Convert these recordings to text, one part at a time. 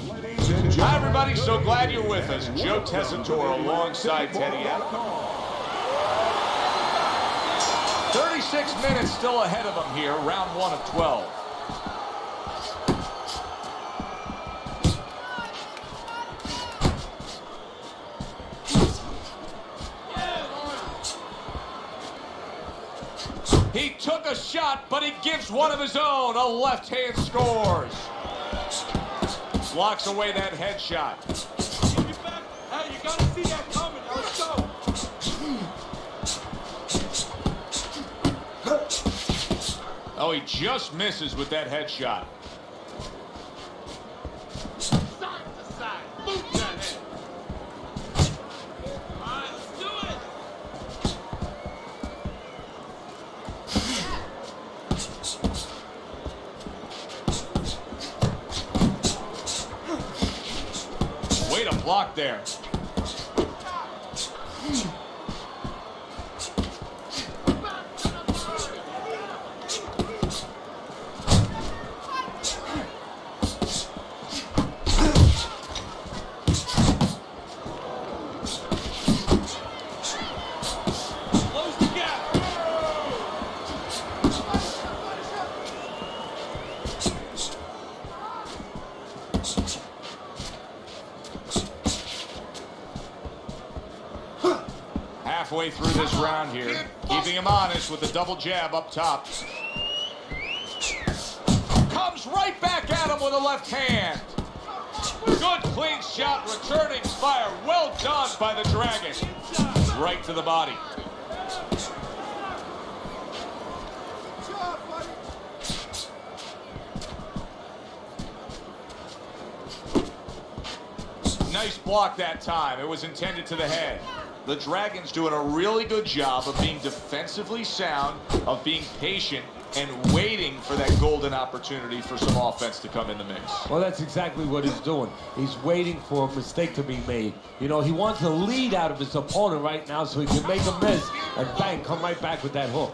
Hi, everybody. So glad you're with us. Joe Tessitore alongside Teddy Atwell. 36 minutes still ahead of them here, round 1 of 12. He took a shot, but he gives one of his own. A left hand scores. Blocks away that headshot. Hey, you gotta see that coming. Now let's go. Oh, he just misses with that headshot. Side to side. Move that head. All right, let's do it. Way to block there. Close the gap. Halfway through this round here, keeping him honest with the double jab up top. Comes right back at him with a left hand. Good clean shot, returning fire. Well done by the Dragon. Right to the body. Nice block that time. It was intended to the head. The Dragon's doing a really good job of being defensively sound, of being patient, and waiting for that golden opportunity for some offense to come in the mix. Well, that's exactly what he's doing. He's waiting for a mistake to be made. You know, he wants a lead out of his opponent right now so he can make a miss and bang, come right back with that hook.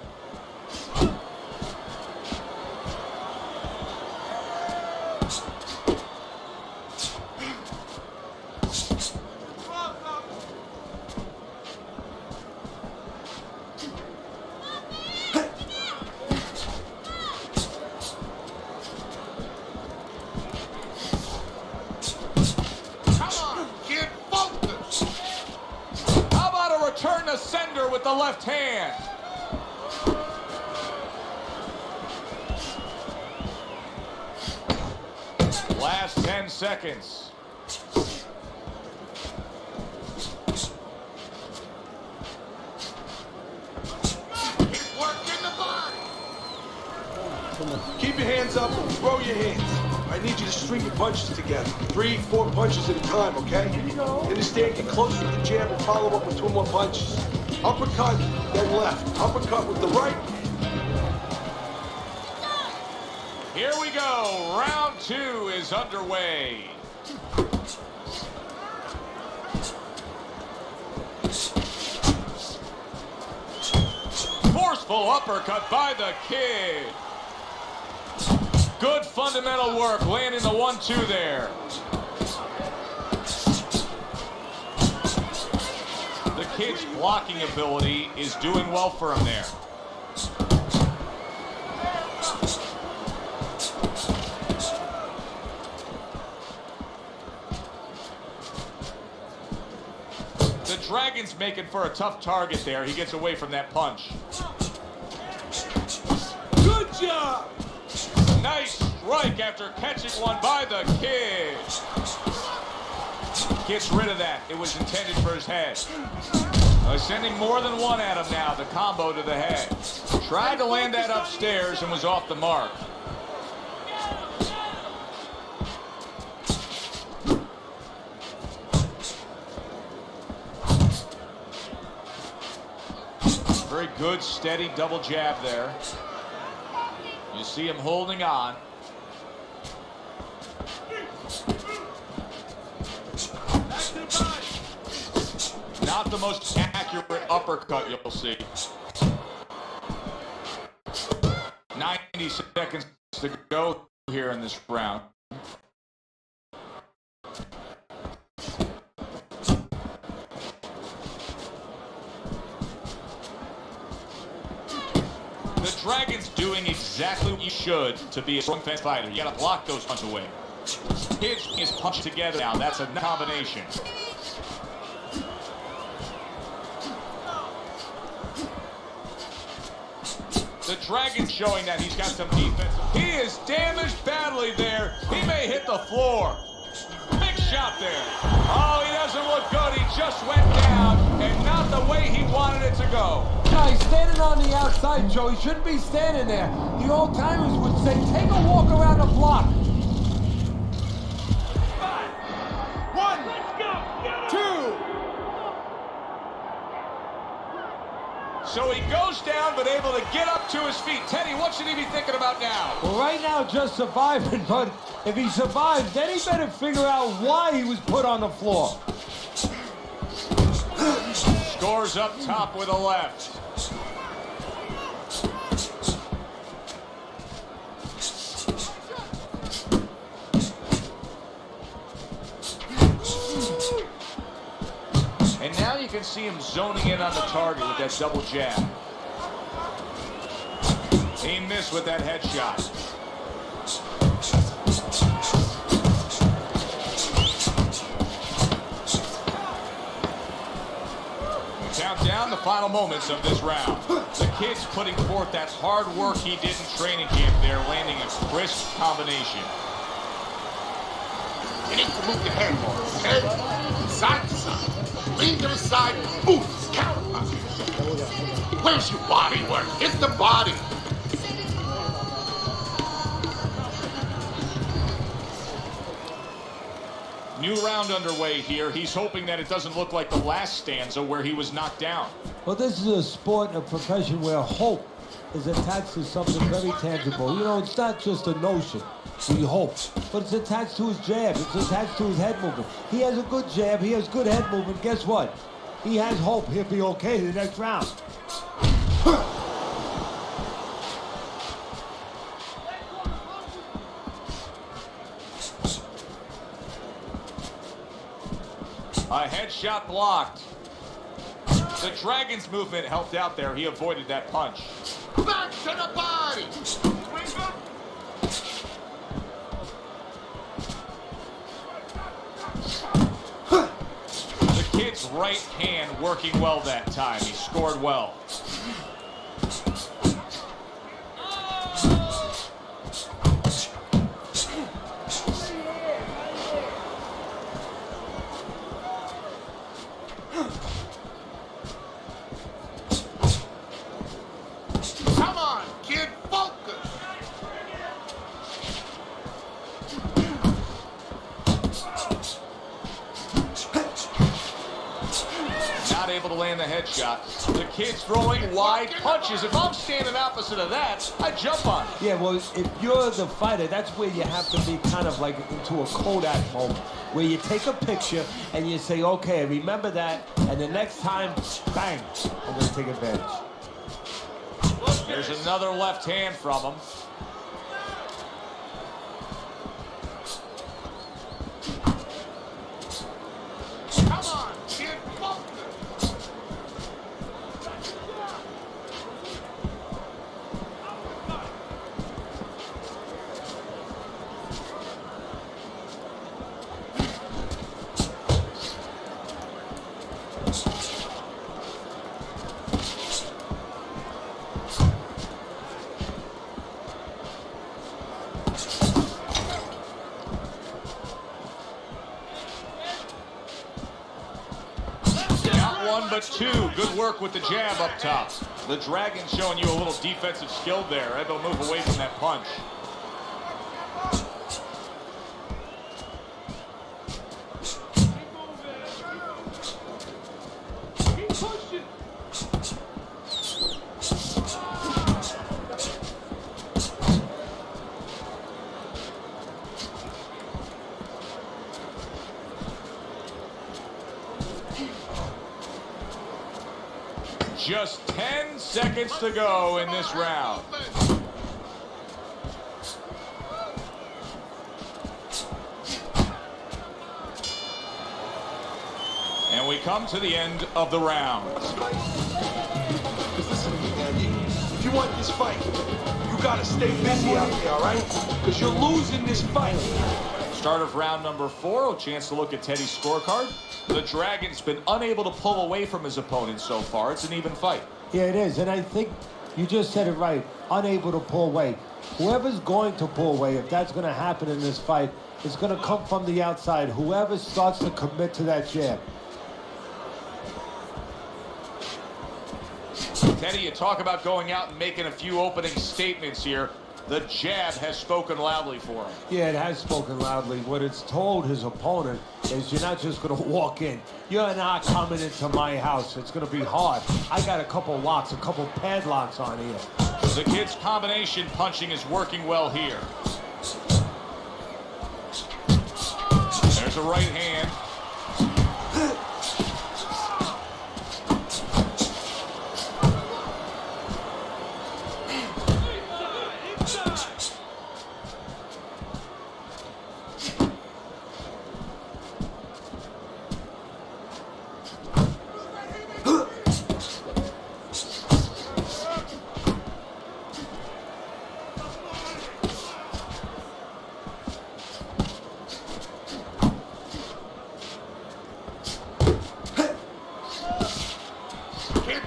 How about a return to sender with the left hand? Last 10 seconds. Work in the body. Keep your hands up and throw your hands. I need you to string your punches together. 3, 4 punches at a time, okay? Understand, get close with the jab and follow up with 2 more punches. Uppercut, then left. Uppercut with the right. Here we go. Round 2 is underway. Forceful uppercut by the Kid. Good fundamental work, landing the 1-2 there. The Kid's blocking ability is doing well for him there. The Dragon's making for a tough target there. He gets away from that punch. Good job. Nice strike after catching one by the Kid. Gets rid of that. It was intended for his head. Sending more than one at him now. The combo to the head. Tried to land that upstairs and was off the mark. Very good, steady double jab there. You see him holding on. Not the most accurate uppercut you'll see. 90 seconds to go here in this round. Dragon's doing exactly what you should to be a strong fence fighter. You gotta block those punches away. Kids is punched together now. That's a combination. The Dragon's showing that he's got some defense. He is damaged badly there. He may hit the floor. Big shot there. Oh, he doesn't look good. He just went down, and not the way he wanted it to go. No, he's standing on the outside, Joe. He shouldn't be standing there. The old timers would say, take a walk around the block. 1, let's go. 2. So he goes down, but able to get up to his feet. Teddy, what should he be thinking about now? Well, right now, just surviving, but if he survives, then he better figure out why he was put on the floor. Scores up top with a left. And now you can see him zoning in on the target with that double jab. He missed with that headshot. Count down the final moments of this round. The kid's putting forth that hard work he did in training camp there, landing a crisp combination. You need to move your head more, okay? Side to side. Lean to the side, move, counter punch. Where's your body work? Hit the body. New round underway here. He's hoping that it doesn't look like the last stanza where he was knocked down. Well, this is a sport and a profession where hope is attached to something very tangible. You know, it's not just a notion. We hope, but it's attached to his jab. It's attached to his head movement. He has a good jab. He has good head movement. Guess what? He has hope he'll be okay the next round. A headshot blocked. The Dragon's movement helped out there. He avoided that punch. Back to the body. The kid's right hand working well that time. He scored well. Come on, kid, focus. Not able to land the headshot. The kid's throwing wide punches. If I'm standing opposite of that, I jump on it. Yeah, well, if you're the fighter, that's where you have to be kind of like into a Kodak moment, where you take a picture and you say, okay, remember that, and the next time, bang, I'm going to take advantage. There's another left hand from him. Come on, kid, focus. One but two. Good work with the jab up top. The Dragon showing you a little defensive skill there. Able to move away from that punch. Keep pushing. Just 10 seconds to go in this round. And we come to the end of the round. Because listen to me, Andy. If you want this fight, you gotta stay busy out there, all right? Because you're losing this fight. Start of round number 4, a chance to look at Teddy's scorecard. The Dragon's been unable to pull away from his opponent so far. It's an even fight. Yeah, it is, and I think you just said it right. Unable to pull away. Whoever's going to pull away, if that's going to happen in this fight, it's going to come from the outside. Whoever starts to commit to that jab. Teddy, you talk about going out and making a few opening statements here. The jab has spoken loudly for him. Yeah, it has spoken loudly. What it's told his opponent is you're not just going to walk in. You're not coming into my house. It's going to be hard. I got a couple locks, a couple padlocks on here. The kid's combination punching is working well here. There's a right hand.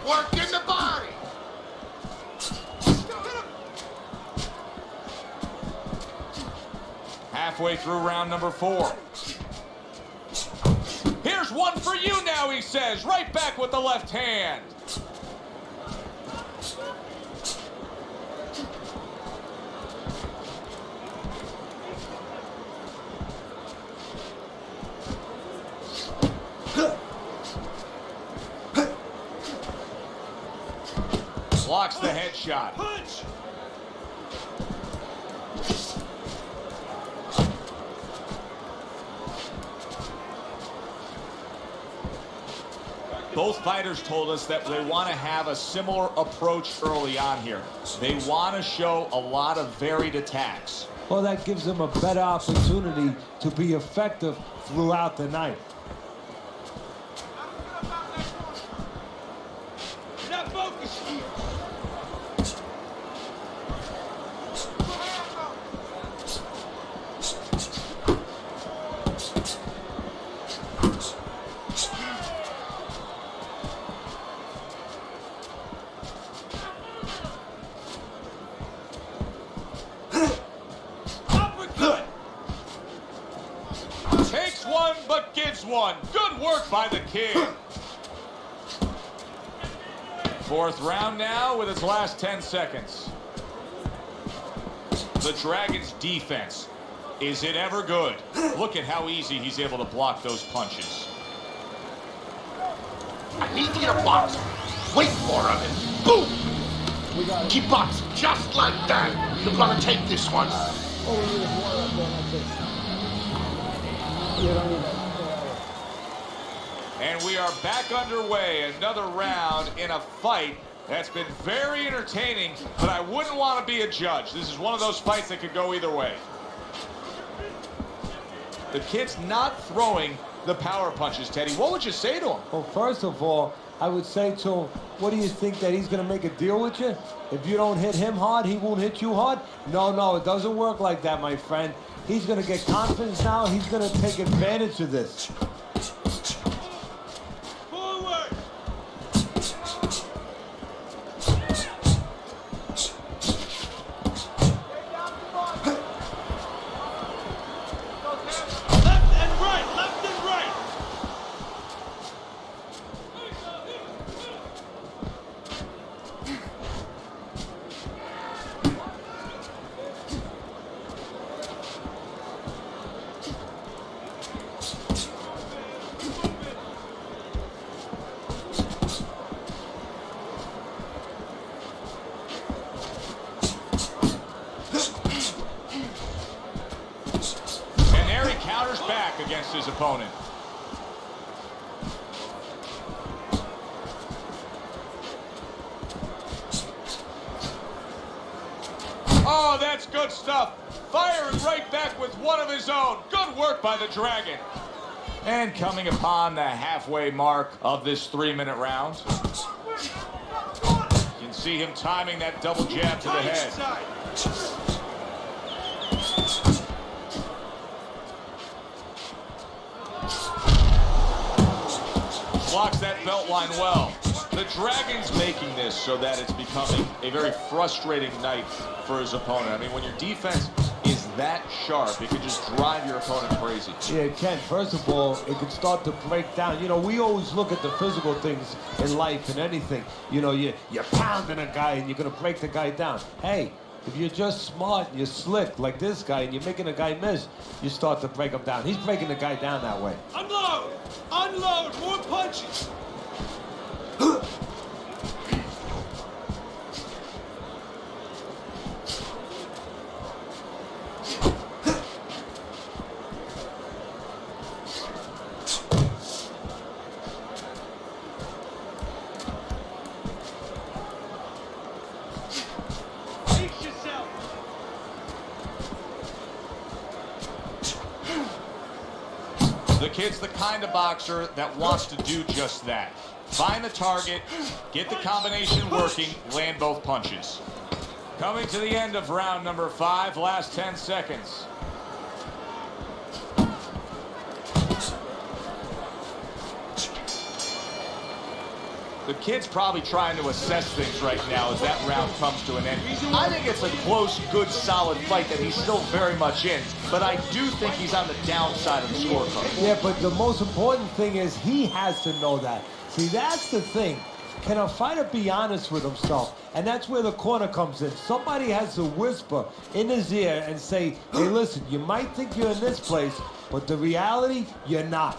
Work in the body. Halfway through round number 4. Here's one for you now, he says. Right back with the left hand. Blocks the headshot. Punch! Both fighters told us that they want to have a similar approach early on here. They want to show a lot of varied attacks. Well, that gives them a better opportunity to be effective throughout the night. You're not focused. Uppercut! Takes one, but gives one. Good work by the kid. Fourth round now with its last 10 seconds. The Dragon's defense. Is it ever good? Look at how easy he's able to block those punches. I need you to box. Wait for him and boom! Keep boxing just like that. You're gonna take this one. And we are back underway. Another round in a fight that's been very entertaining, but I wouldn't want to be a judge. This is one of those fights that could go either way. The kid's not throwing the power punches, Teddy. What would you say to him? Well, first of all, I would say to him, what do you think, that he's going to make a deal with you? If you don't hit him hard, he won't hit you hard? No, it doesn't work like that, my friend. He's going to get confidence now. He's going to take advantage of this. Forward! Left and right, left and right! And there he counters back against his opponent. Oh, that's good stuff. Firing right back with one of his own. Good work by the Dragon. And coming upon the halfway mark of this 3-minute round. You can can see him timing that double jab to the Tight head. inside. Blocks that belt line well. The Dragon's making this so that it's becoming a very frustrating night for his opponent. I mean, when your defense is that sharp, it can just drive your opponent crazy. Yeah, it can. First of all, it can start to break down. You know, we always look at the physical things in life and anything. You know, you're pounding a guy and you're going to break the guy down. Hey, if you're just smart and you're slick like this guy and you're making a guy miss, you start to break him down. He's breaking the guy down that way. Unload! Unload! More punches! Pace yourself! The kid's the kind of boxer that wants to do just that. Find the target, get the combination working, land both punches. Coming to the end of round number 5, last 10 seconds. The kid's probably trying to assess things right now as that round comes to an end. I think it's a close, good, solid fight that he's still very much in, but I do think he's on the downside of the scorecard. Yeah, but the most important thing is he has to know that. See, that's the thing. Can a fighter be honest with himself? And that's where the corner comes in. Somebody has to whisper in his ear and say, hey, listen, you might think you're in this place, but the reality, you're not.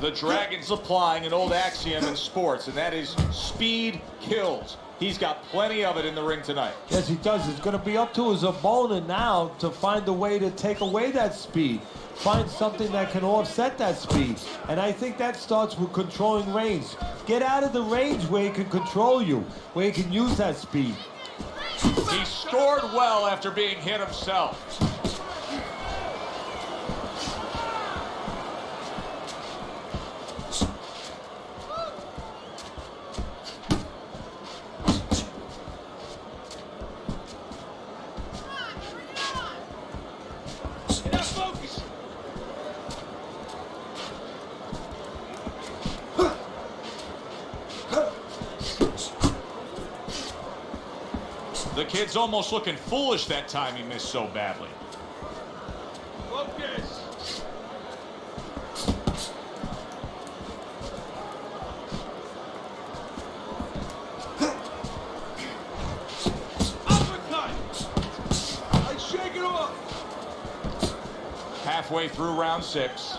The Dragon's applying an old axiom in sports, and that is speed kills. He's got plenty of it in the ring tonight. Yes, he does. It's going to be up to his opponent now to find a way to take away that speed. Find something that can offset that speed. And I think that starts with controlling range. Get out of the range where he can control you, where he can use that speed. He scored well after being hit himself. Now focus! The kid's almost looking foolish that time he missed so badly. Focus! Uppercut! I shake it off. Halfway through round 6.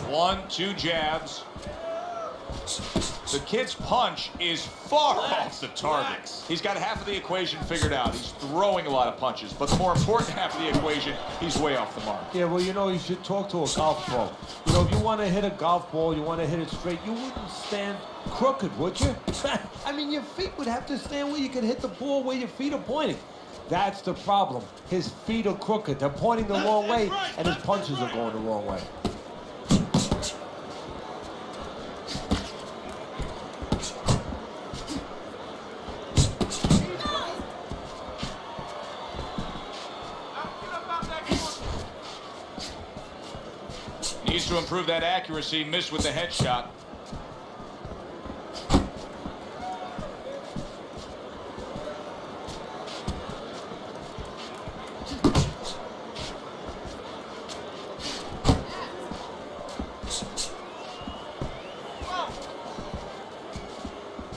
One, two jabs. The kid's punch is far off the target. He's got half of the equation figured out. He's throwing a lot of punches, but the more important half of the equation, he's way off the mark. Yeah, well, you know, you should talk to a golf pro. You know, if you want to hit a golf ball, you want to hit it straight, you wouldn't stand crooked, would you? I mean, your feet would have to stand where you can hit the ball where your feet are pointing. That's the problem. His feet are crooked. They're pointing the wrong way, and his punches are going the wrong way. Needs to improve that accuracy. Missed with the headshot.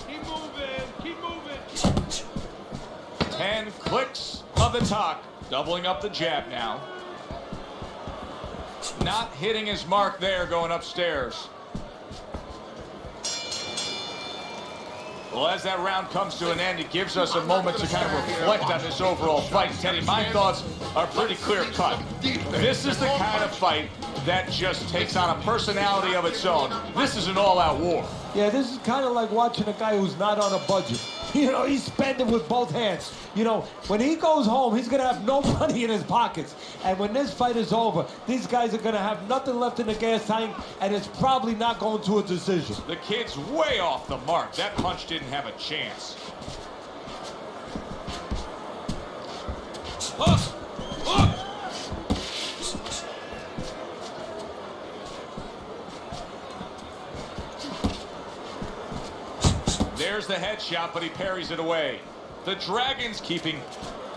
Keep moving! Keep moving! 10 clicks of the talk. Doubling up the jab now. Not hitting his mark there going upstairs. Well, as that round comes to an end, it gives us a moment to kind of reflect on this overall fight. Teddy, my thoughts are pretty clear cut. This is the kind of fight that just takes on a personality of its own. This is an all-out war. Yeah, this is kind of like watching a guy who's not on a budget. You know, he's spending with both hands. You know, when he goes home, he's going to have no money in his pockets. And when this fight is over, these guys are going to have nothing left in the gas tank, and it's probably not going to a decision. The kid's way off the mark. That punch didn't have a chance. Hook! Hook! There's the headshot, but he parries it away. The Dragon's keeping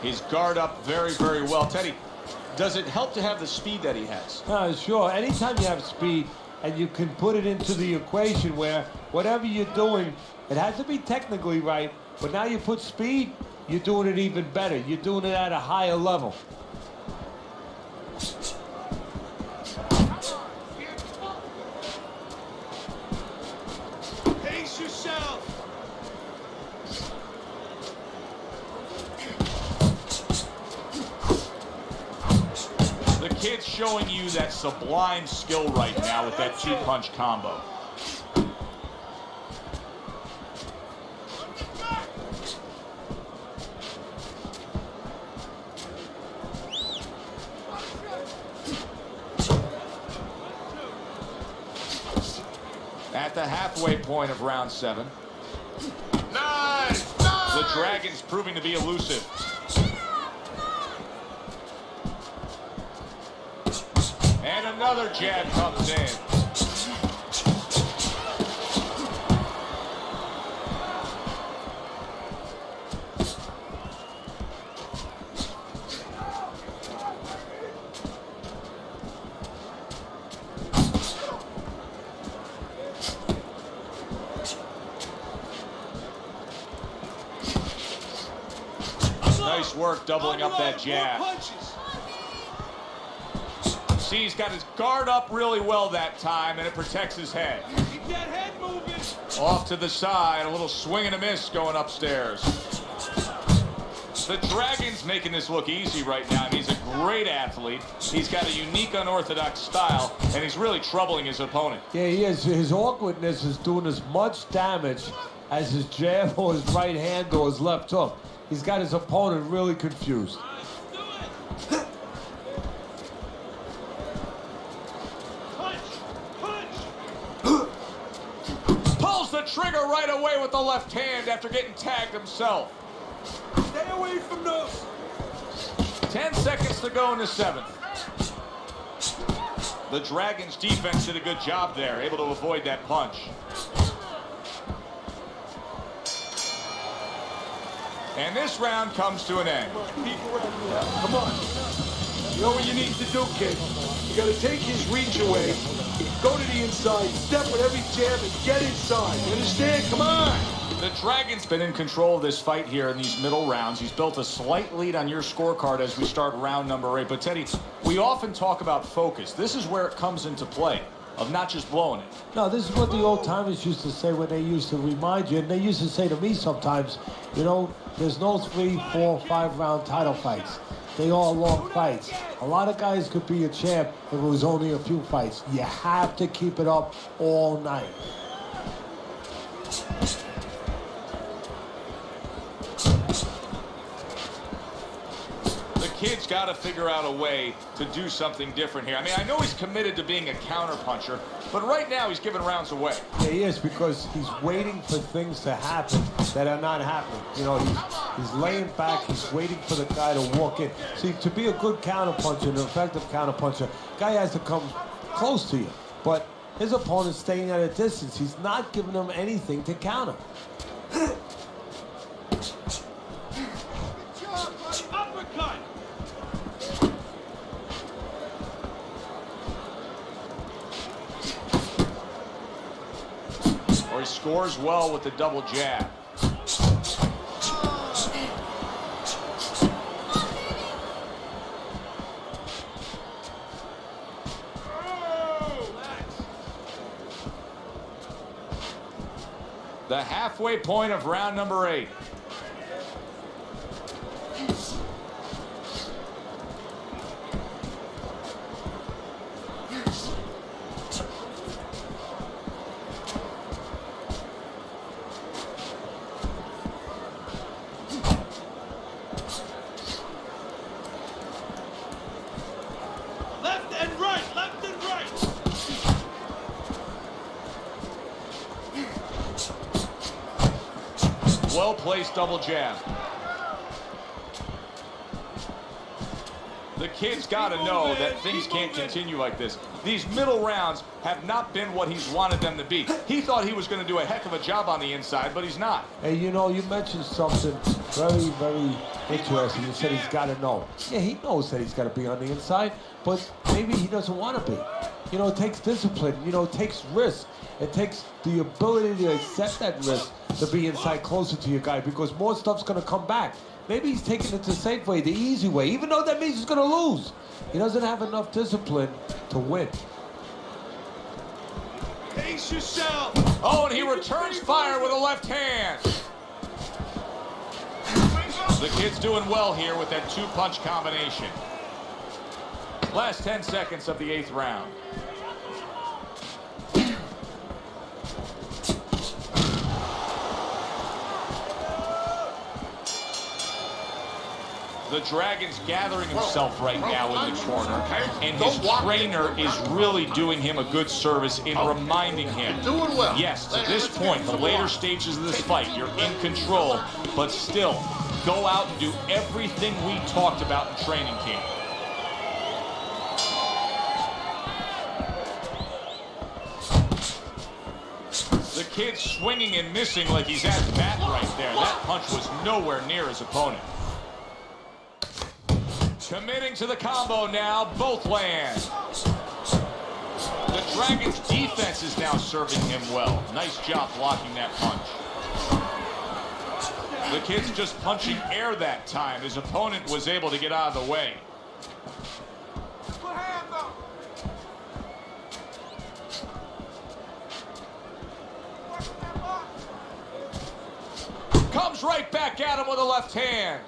his guard up very, very well. Teddy, does it help to have the speed that he has? Sure. Anytime you have speed and you can put it into the equation where whatever you're doing, it has to be technically right, but now you put speed, you're doing it even better. You're doing it at a higher level. Pace yourself! The kid's showing you that sublime skill right now with that two-punch combo. At the halfway point of round 7, Nice! the Nice! Dragon's proving to be elusive. And another jab comes in. Nice work doubling up that jab. More punches. See, he's got his guard up really well that time, and it protects his head. Keep that head moving. Off to the side, a little swing and a miss going upstairs. The Dragon's making this look easy right now. He's a great athlete. He's got a unique, unorthodox style, and he's really troubling his opponent. Yeah, he is. His awkwardness is doing as much damage as his jab or his right hand or his left hook. He's got his opponent really confused. Do it. Punch. Punch. Pulls the trigger right away with the left hand after getting tagged himself. Stay away from those. 10 seconds to go in the 7th. The Dragon's defense did a good job there, able to avoid that punch. And this round comes to an end. Come on. You know what you need to do, kid? You gotta take his reach away, go to the inside, step with every jab, and get inside. You understand? Come on! The Dragon's been in control of this fight here in these middle rounds. He's built a slight lead on your scorecard as we start round number 8. But Teddy, we often talk about focus. This is where it comes into play, of not just blowing it. No, this is what the old timers used to say when they used to remind you, and they used to say to me sometimes, you know, there's no 3, 4, 5 round title fights. They all long fights. A lot of guys could be a champ if it was only a few fights. You have to keep it up all night. The kid's got to figure out a way to do something different here. I mean, I know he's committed to being a counterpuncher, but right now he's giving rounds away. Yeah, he is, because he's waiting for things to happen that are not happening. You know, he's laying back, he's waiting for the guy to walk in. See, to be a good counterpuncher, an effective counterpuncher, guy has to come close to you. But his opponent's staying at a distance. He's not giving him anything to counter. Uppercut. Or he scores well with the double jab. The halfway point of round number 8. well-placed double jab. The kid's got to know that things can't continue like this. These middle rounds have not been what he's wanted them to be. He thought he was going to do a heck of a job on the inside, but he's not. Hey, you know, you mentioned something very, very interesting. You said he's got to know. Yeah, he knows that he's got to be on the inside, but maybe he doesn't want to be. You know, it takes discipline. You know, it takes risk. It takes the ability to accept that risk to be inside closer to your guy, because more stuff's going to come back. Maybe he's taking it the safe way, the easy way, even though that means he's going to lose. He doesn't have enough discipline to win. Pace yourself. Oh, and he returns fire with a left hand. The kid's doing well here with that two-punch combination. Last 10 seconds of the 8th round. The Dragon's gathering himself right now in the corner, and his trainer is really doing him a good service in reminding him, Doing well. yes, to this point, the later stages of this fight, you're in control, but still, go out and do everything we talked about in training camp. The kid swinging and missing like he's at bat right there. That punch was nowhere near his opponent. Committing to the combo now, both land. The Dragon's defense is now serving him well. Nice job blocking that punch. The kid's just punching air that time. His opponent was able to get out of the way. Put hands up. Comes right back at him with a left hand.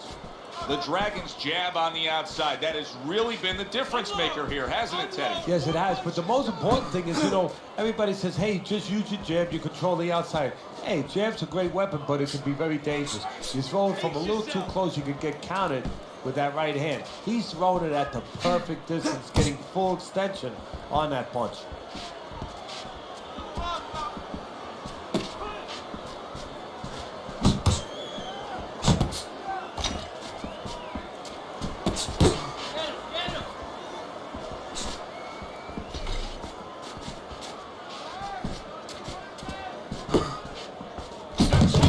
The Dragon's jab on the outside. That has really been the difference maker here, hasn't it, Teddy? Yes, it has. But the most important thing is, you know, everybody says, hey, just use your jab, you control the outside. Hey, jab's a great weapon, but it can be very dangerous. You throw it from a little too close, you can get counted with that right hand. He's throwing it at the perfect distance, getting full extension on that punch.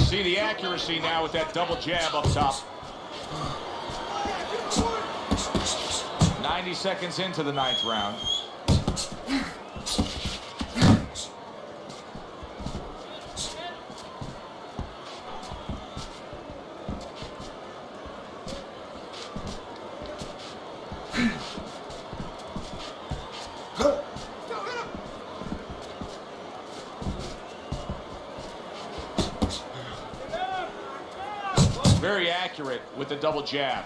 See the accuracy now with that double jab up top. 90 seconds into the 9th round. Very accurate with the double jab.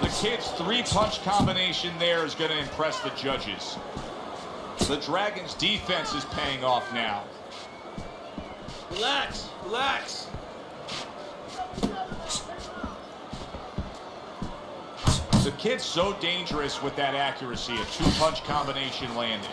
The kid's three-punch combination there is going to impress the judges. The Dragon's defense is paying off now. Relax, relax. The kid's so dangerous with that accuracy, a two-punch combination landed.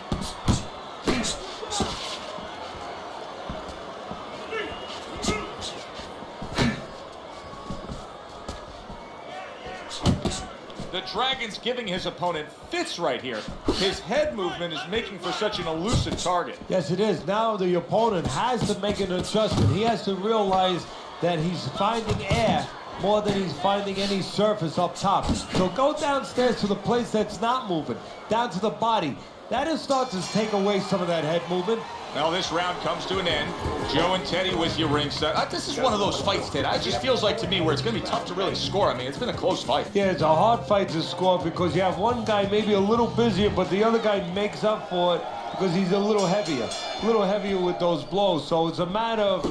The Dragon's giving his opponent fits right here. His head movement is making for such an elusive target. Yes, it is. Now the opponent has to make an adjustment. He has to realize that he's finding air more than he's finding any surface up top. So go downstairs to the place that's not moving, down to the body. That is starting to take away some of that head movement. Now this round comes to an end. Joe and Teddy with you ringside. This is one of those fights, Ted. It just feels like to me where it's going to be tough to really score. I mean, it's been a close fight. Yeah, it's a hard fight to score because you have one guy maybe a little busier, but the other guy makes up for it because he's a little heavier with those blows. So it's a matter of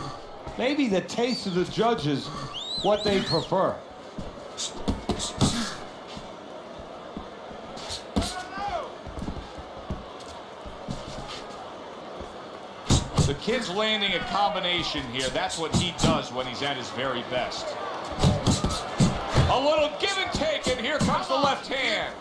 maybe the taste of the judges, what they prefer. The kid's landing a combination here. That's what he does when he's at his very best. A little give and take, and here comes the left hand.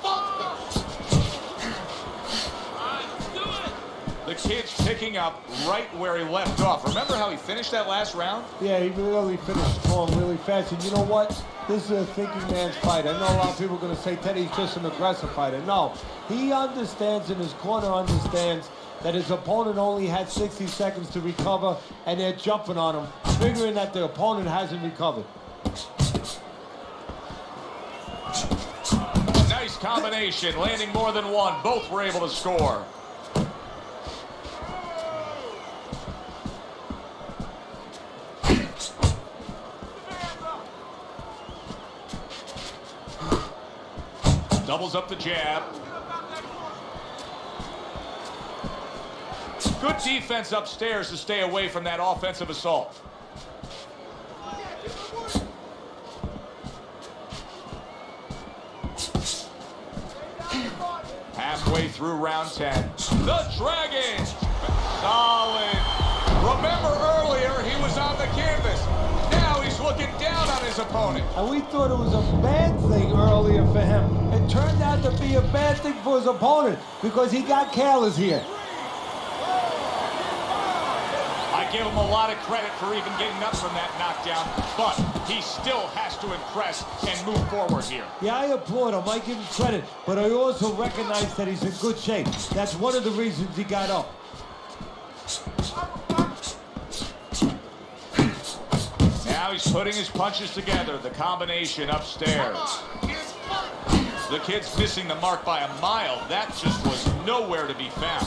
The kid's picking up right where he left off. Remember how he finished that last round? Yeah, he really finished strong really fast. And you know what? This is a thinking man's fight. I know a lot of people are going to say Teddy's just an aggressive fighter. No, he understands, and his corner understands, that his opponent only had 60 seconds to recover, and they're jumping on him, figuring that the opponent hasn't recovered. Nice combination, landing more than one. Both were able to score. Doubles up the jab. Good defense upstairs to stay away from that offensive assault. Halfway through round 10. The Dragons. Solid. Remember earlier, he was on the canvas. Now he's looking down on his opponent. And we thought it was a bad thing earlier for him. It turned out to be a bad thing for his opponent because he got careless here. I give him a lot of credit for even getting up from that knockdown, but he still has to impress and move forward here. Yeah, I applaud him. I give him credit, but I also recognize that he's in good shape. That's one of the reasons he got up. Now he's putting his punches together, the combination upstairs. The kid's missing the mark by a mile. That just was nowhere to be found.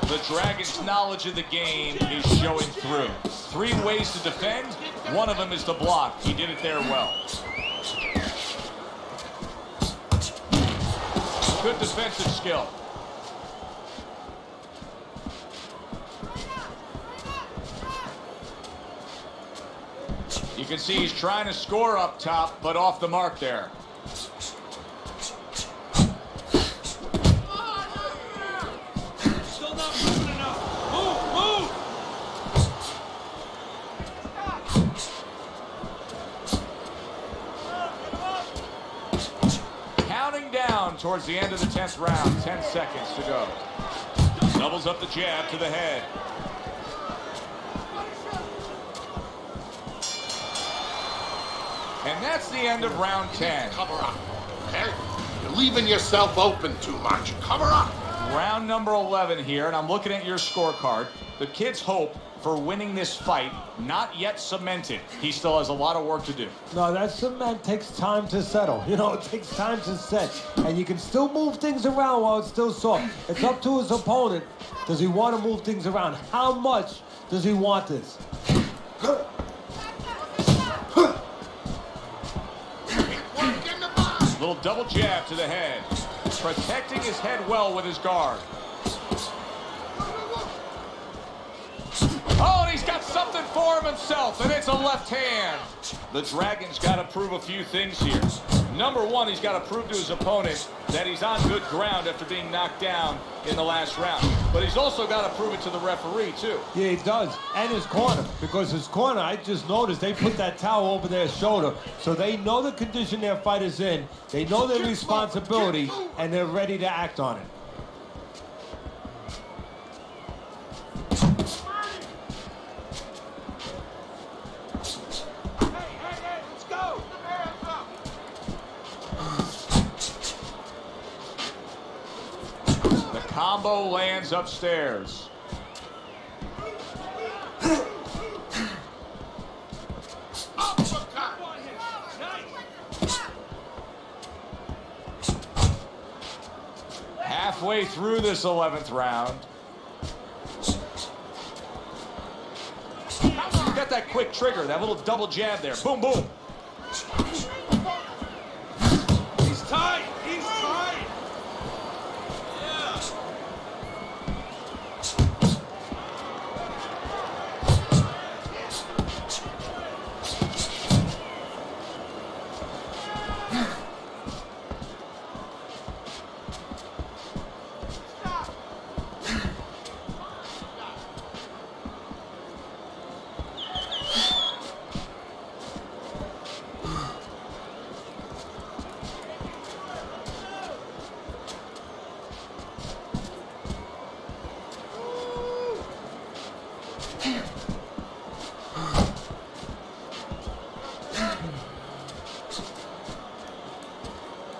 The Dragons' knowledge of the game is showing through. 3 ways to defend. One of them is to block. He did it there well. Good defensive skill. You can see he's trying to score up top, but off the mark there. Still not moving enough. Move, move. Counting down towards the end of the 10th round. 10 seconds to go. Doubles up the jab to the head. And that's the end of round 10. Cover up, okay? You're leaving yourself open too much. Cover up. Round number 11 here, and I'm looking at your scorecard. The kid's hope for winning this fight, not yet cemented. He still has a lot of work to do. No, that cement takes time to settle. You know, it takes time to set. And you can still move things around while it's still soft. It's up to his opponent. Does he want to move things around? How much does he want this? Little double jab to the head. Protecting his head well with his guard. Oh, and he's got something for him himself, and it's a left hand. The Dragons got to prove a few things here. Number one, he's got to prove to his opponent that he's on good ground after being knocked down in the last round. But he's also got to prove it to the referee, too. Yeah, he does. And his corner. Because his corner, I just noticed, they put that towel over their shoulder. So they know the condition their fight is in. They know their responsibility, and they're ready to act on it. Hey, let's go. Hands up. The combo lands upstairs. Halfway through this 11th round. You got that quick trigger, that little double jab there. Boom, boom. He's tight. He's tight. Yeah.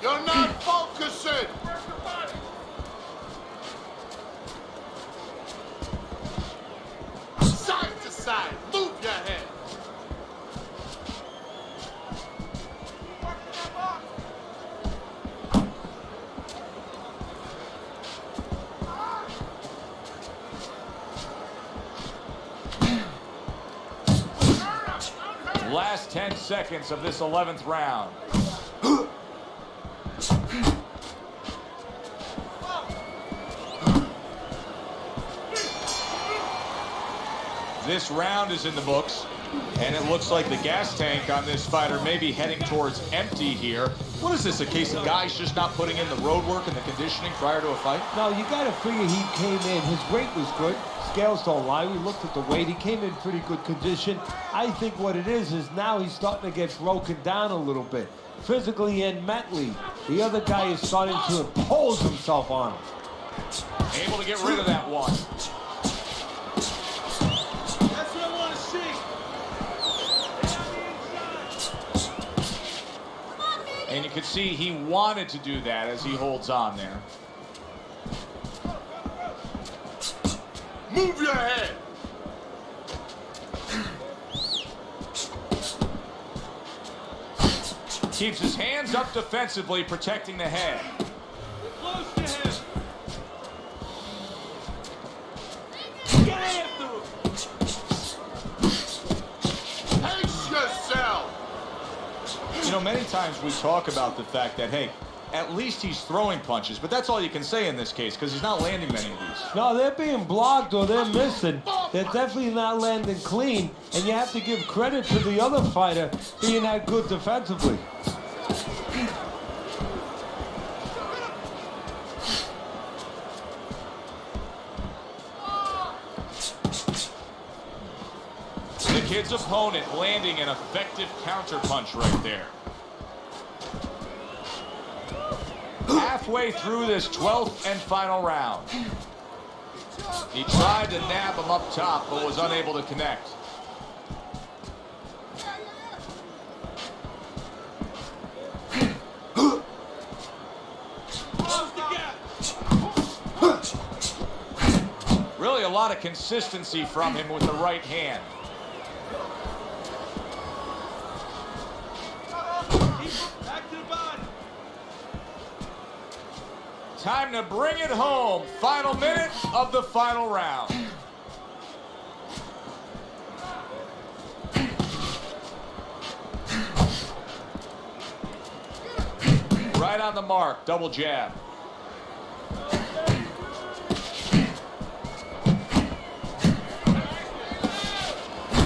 You're not focusing. Side to side. Move your head. Last 10 seconds of this 11th round. This round is in the books, and it looks like the gas tank on this fighter may be heading towards empty here. What is this, a case of guys just not putting in the road work and the conditioning prior to a fight? No, you got to figure he came in. His weight was good. Scales don't lie. We looked at the weight. He came in pretty good condition. I think what it is now he's starting to get broken down a little bit, physically and mentally. The other guy is starting to impose himself on him. Able to get rid of that one. That's what I want to see. And you can see he wanted to do that as he holds on there. Move your head. Keeps his hands up defensively, protecting the head. Close to him. Get after him. Pace yourself. You know, many times we talk about the fact that, hey, at least he's throwing punches, but that's all you can say in this case because he's not landing many of these. No, they're being blocked or they're missing. They're definitely not landing clean, and you have to give credit to the other fighter being that good defensively. The kid's opponent landing an effective counterpunch right there. Halfway through this 12th and final round. He tried to nab him up top, but was unable to connect. Close the gap. Really a lot of consistency from him with the right hand. Back to the body. Time to bring it home. Final minute of the final round. Right on the mark, double jab.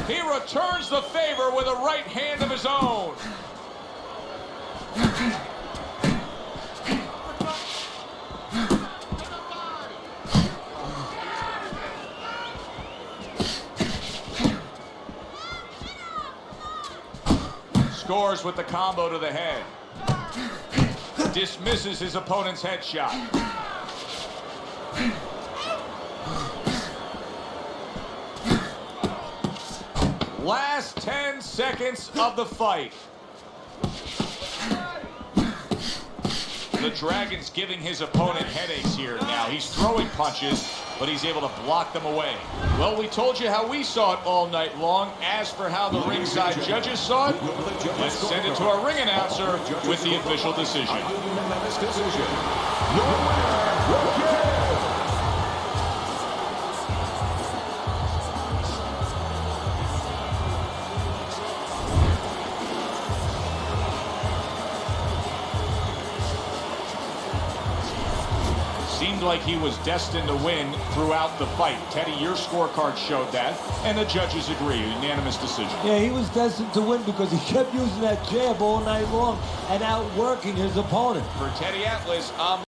He returns the favor with a right hand of his own. Scores with the combo to the head. Dismisses his opponent's headshot. Last 10 seconds of the fight. The Dragon's giving his opponent headaches here now. He's throwing punches, but he's able to block them away. Well, we told you how we saw it all night long. As for how the ringside judges saw it, let's send it to our ring announcer with the official decision. Seemed like he was destined to win throughout the fight. Teddy, your scorecard showed that, and the judges agree. Unanimous decision. Yeah, he was destined to win because he kept using that jab all night long and outworking his opponent. For Teddy Atlas, I'm